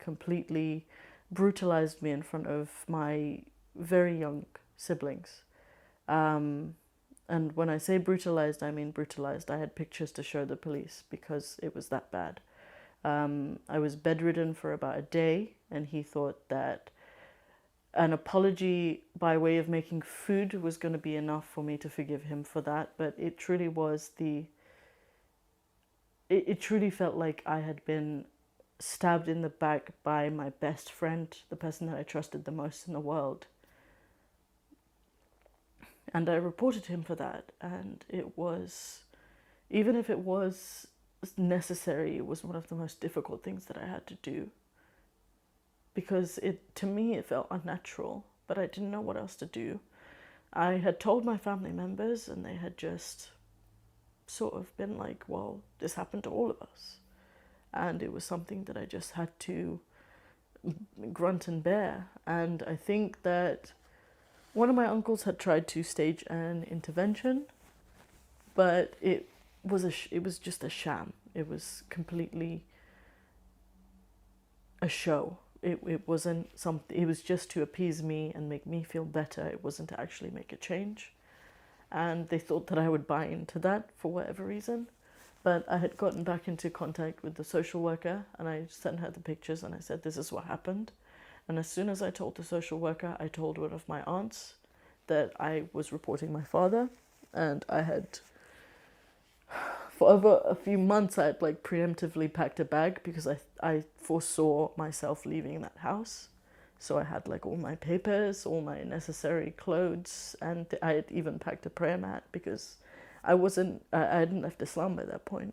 completely brutalized me in front of my very young siblings. And when I say brutalized, I mean brutalized. I had pictures to show the police because it was that bad. I was bedridden for about a day, and he thought that an apology by way of making food was going to be enough for me to forgive him for that. But it truly was it truly felt like I had been stabbed in the back by my best friend, the person that I trusted the most in the world. And I reported him for that, and it was, even if it was necessary, it was one of the most difficult things that I had to do, because to me it felt unnatural, but I didn't know what else to do. I had told my family members, and they had just sort of been like, well, this happened to all of us. And it was something that I just had to grunt and bear. And I think that one of my uncles had tried to stage an intervention, but it was just a sham. It was completely a show. It wasn't something. It was just to appease me and make me feel better. It wasn't to actually make a change. And they thought that I would buy into that for whatever reason. But I had gotten back into contact with the social worker, and I sent her the pictures, and I said, this is what happened. And as soon as I told the social worker, I told one of my aunts that I was reporting my father. And I had, for over a few months, I had like preemptively packed a bag because I foresaw myself leaving that house. So I had like all my papers, all my necessary clothes, and I had even packed a prayer mat because I hadn't left Islam by that point.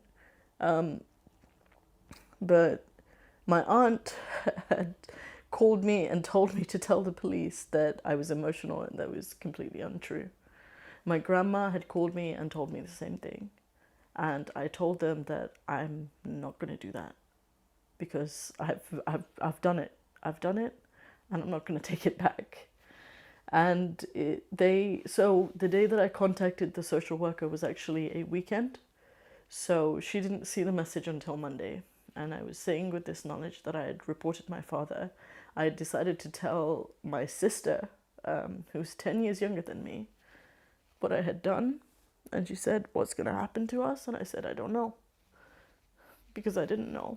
But my aunt had called me and told me to tell the police that I was emotional, and that was completely untrue. My grandma had called me and told me the same thing. And I told them that I'm not going to do that because I've done it. I've done it, and I'm not going to take it back. And so the day that I contacted the social worker was actually a weekend. So she didn't see the message until Monday. And I was saying, with this knowledge that I had reported my father, I had decided to tell my sister, who's 10 years younger than me, what I had done. And she said, what's going to happen to us? And I said, I don't know. Because I didn't know.